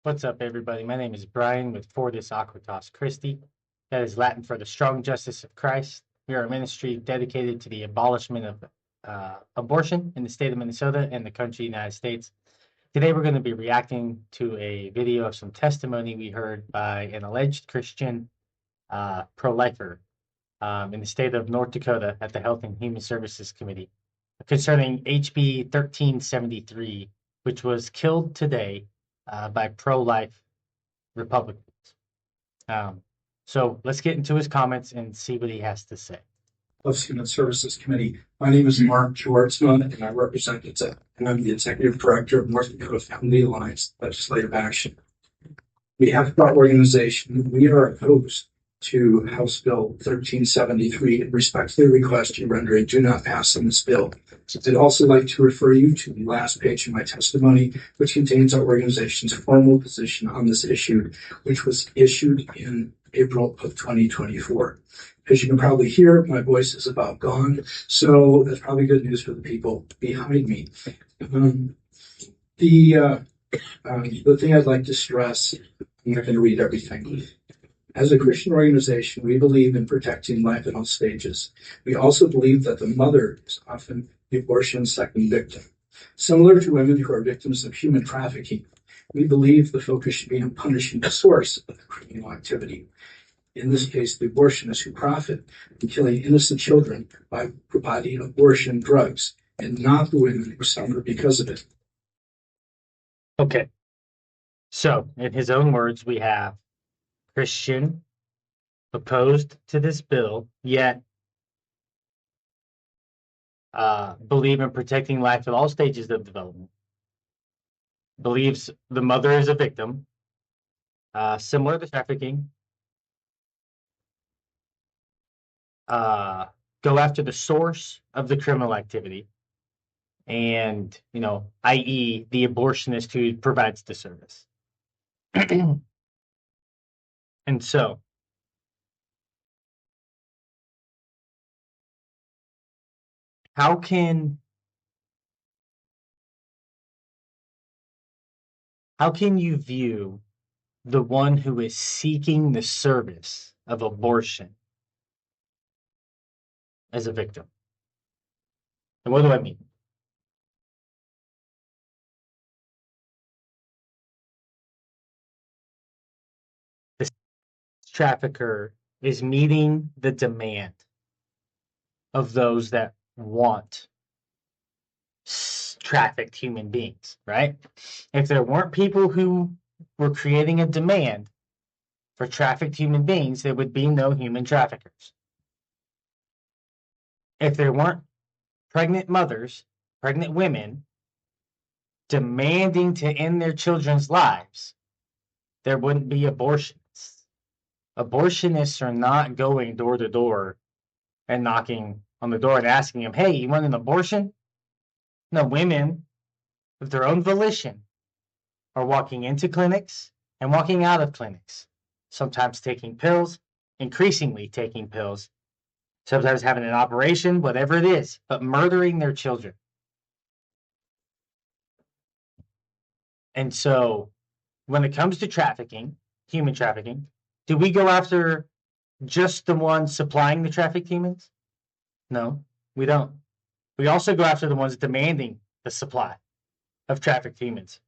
What's up, everybody? My name is Brian with Fortis Aquitas Christi. That is Latin for the strong justice of Christ. We are a ministry dedicated to the abolishment of abortion in the state of Minnesota and the country United States. Today, we're going to be reacting to a video of some testimony we heard by an alleged Christian pro-lifer in the state of North Dakota at the Health and Human Services Committee concerning HB 1373, which was killed today by pro-life Republicans. So let's get into his comments and see what he has to say. Human Services Committee. My name is Mark Schwartzman, and I represent and I'm the Executive Director of North Dakota Family Alliance Legislative Action. We have our organization. We are opposed to House Bill 1373 and respectfully request you render a do not pass on this bill. I'd also like to refer you to the last page of my testimony, which contains our organization's formal position on this issue, which was issued in April of 2024. As you can probably hear, my voice is about gone, so that's probably good news for the people behind me. The thing I'd like to stress, I'm not going to read everything. As a Christian organization, we believe in protecting life at all stages. We also believe that the mother is often the abortion's second victim. Similar to women who are victims of human trafficking, we believe the focus should be on punishing the source of the criminal activity. In this case, the abortionists who profit from killing innocent children by providing abortion drugs, and not the women who suffer because of it. Okay. So, in his own words, we have Christian opposed to this bill, yet believe in protecting life at all stages of development. Believes the mother is a victim, similar to trafficking. Go after the source of the criminal activity, and i.e. the abortionist who provides the service. And so how can you view the one who is seeking the service of abortion as a victim? And what do I mean? The trafficker is meeting the demand of those that want trafficked human beings, right? If there weren't people who were creating a demand for trafficked human beings, there would be no human traffickers. If there weren't pregnant mothers, pregnant women demanding to end their children's lives, there wouldn't be abortionists. Abortionists are not going door to door and knocking on the door and asking them, hey, you want an abortion? No, women, with their own volition, are walking into clinics and walking out of clinics, sometimes taking pills, increasingly taking pills, sometimes having an operation, whatever it is, but murdering their children. And so when it comes to trafficking, human trafficking, do we go after just the ones supplying the trafficked humans? No, we don't. We also go after the ones demanding the supply of trafficked humans.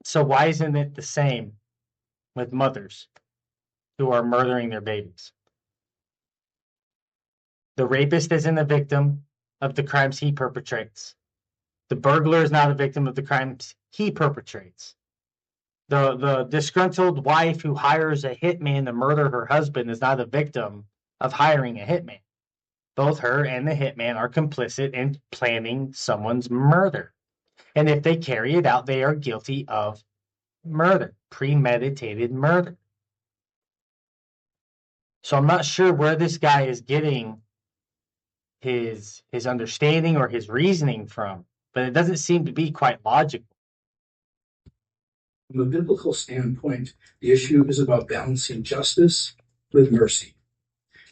So why isn't it the same with mothers who are murdering their babies? The rapist isn't a victim of the crimes he perpetrates. The burglar is not a victim of the crimes he perpetrates. The disgruntled wife who hires a hitman to murder her husband is not a victim of hiring a hitman. Both her and the hitman are complicit in planning someone's murder. And if they carry it out, they are guilty of murder, premeditated murder. So I'm not sure where this guy is getting his understanding or his reasoning from, but it doesn't seem to be quite logical. From a biblical standpoint, the issue is about balancing justice with mercy.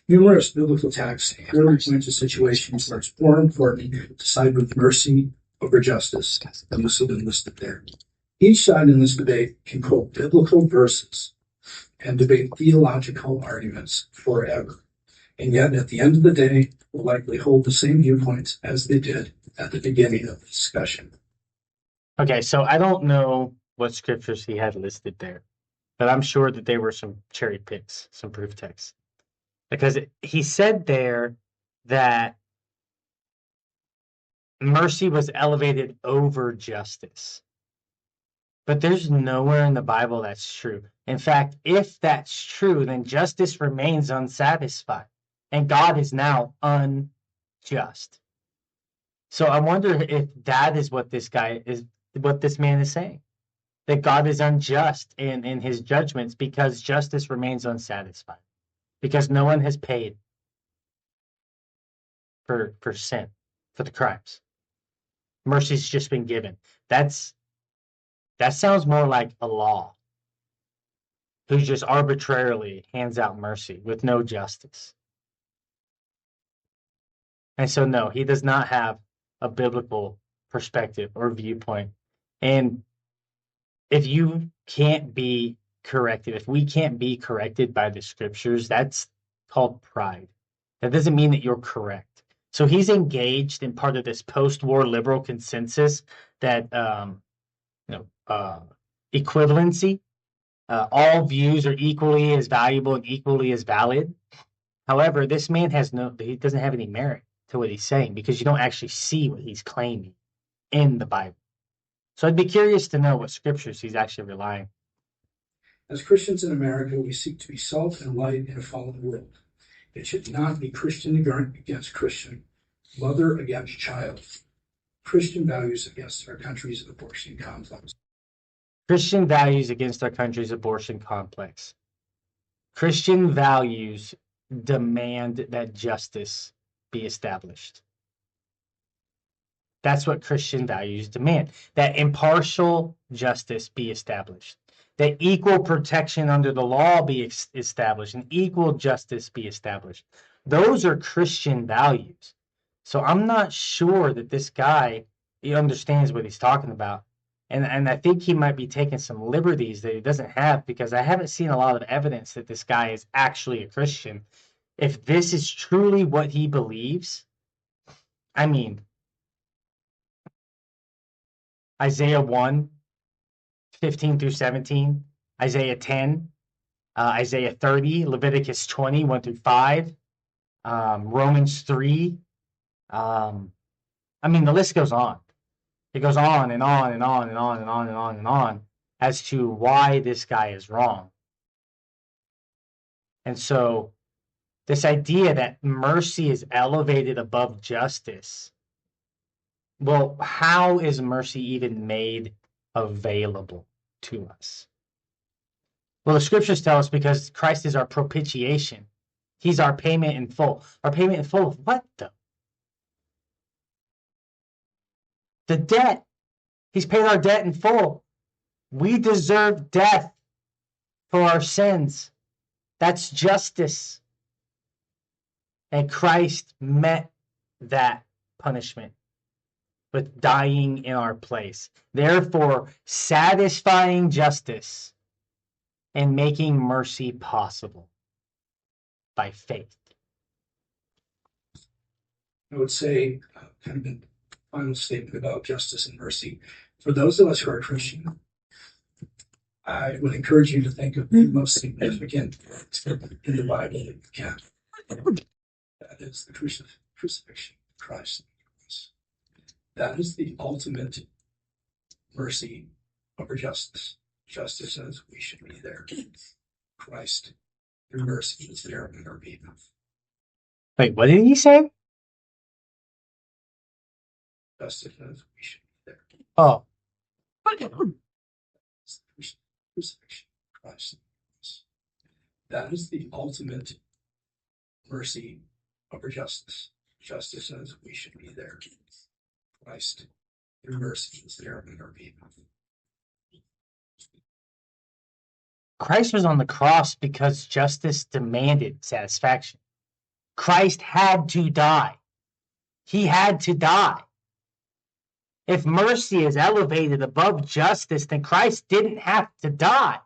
Numerous biblical texts clearly point to situations where it's more important to side with mercy over justice, and this has been listed there. Each side in this debate can quote biblical verses and debate theological arguments forever. And yet, at the end of the day, will likely hold the same viewpoints as they did at the beginning of the discussion. Okay, so I don't know what scriptures he had listed there, but I'm sure that there were some cherry picks, some proof texts. Because he said there that mercy was elevated over justice. But there's nowhere in the Bible that's true. In fact, if that's true, then justice remains unsatisfied, and God is now unjust. So I wonder if that is what this man is saying, that God is unjust in his judgments because justice remains unsatisfied, because no one has paid for sin, for the crimes. Mercy's just been given. That sounds more like a law, who just arbitrarily hands out mercy with no justice. And so, no, he does not have a biblical perspective or viewpoint. And if you can't be corrected, if we can't be corrected by the scriptures, that's called pride. That doesn't mean that you're correct. So he's engaged in part of this post-war liberal consensus that equivalency, all views are equally as valuable and equally as valid. However, this man he doesn't have any merit to what he's saying, because you don't actually see what he's claiming in the Bible. So I'd be curious to know what scriptures he's actually relying. As Christians in America, we seek to be salt and light in a fallen world. It should not be Christian against Christian, mother against child, Christian values against our country's abortion complex. Christian values against our country's abortion complex. Christian values demand that justice be established. That's what Christian values demand, that impartial justice be established, that equal protection under the law be established, and equal justice be established. Those are Christian values. So I'm not sure that this guy, he understands what he's talking about. And I think he might be taking some liberties that he doesn't have, because I haven't seen a lot of evidence that this guy is actually a Christian. If this is truly what he believes, I mean, Isaiah 1, 15 through 17, Isaiah 10, Isaiah 30, Leviticus 20, 1 through 5, Romans 3. I mean, the list goes on. It goes on and on and on and on and on and on and on as to why this guy is wrong. And so this idea that mercy is elevated above justice, well, how is mercy even made available to us? Well, the scriptures tell us because Christ is our propitiation. He's our payment in full. Our payment in full of what, though? The debt. He's paid our debt in full. We deserve death for our sins. That's justice. And Christ met that punishment with dying in our place. Therefore, satisfying justice and making mercy possible by faith. I would say, kind of a final statement about justice and mercy. For those of us who are Christian, I would encourage you to think of the most significant in the Bible that you can. That is the crucifixion of Christ. That is the ultimate mercy over justice. Justice says we should be there. Christ, through mercy, is there in our behalf. Wait, what did he say? Justice says we should be there. Oh. Crucifixion of Christ. That is the ultimate mercy over justice. Justice says we should be there. Christ, through mercy, is there in our behalf. Christ was on the cross because justice demanded satisfaction. Christ had to die. He had to die. If mercy is elevated above justice, then Christ didn't have to die.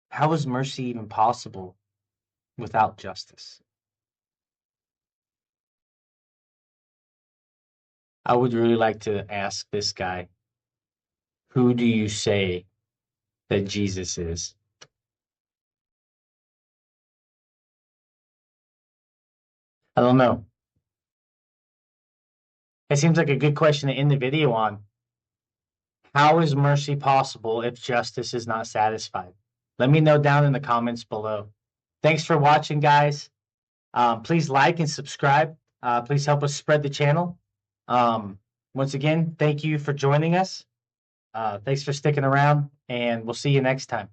How is mercy even possible without justice? I would really like to ask this guy, who do you say that Jesus is? I don't know. It seems like a good question to end the video on. How is mercy possible if justice is not satisfied? Let me know down in the comments below. Thanks for watching, guys. Please like and subscribe. Please help us spread the channel. Once again, thank you for joining us. Thanks for sticking around, and we'll see you next time.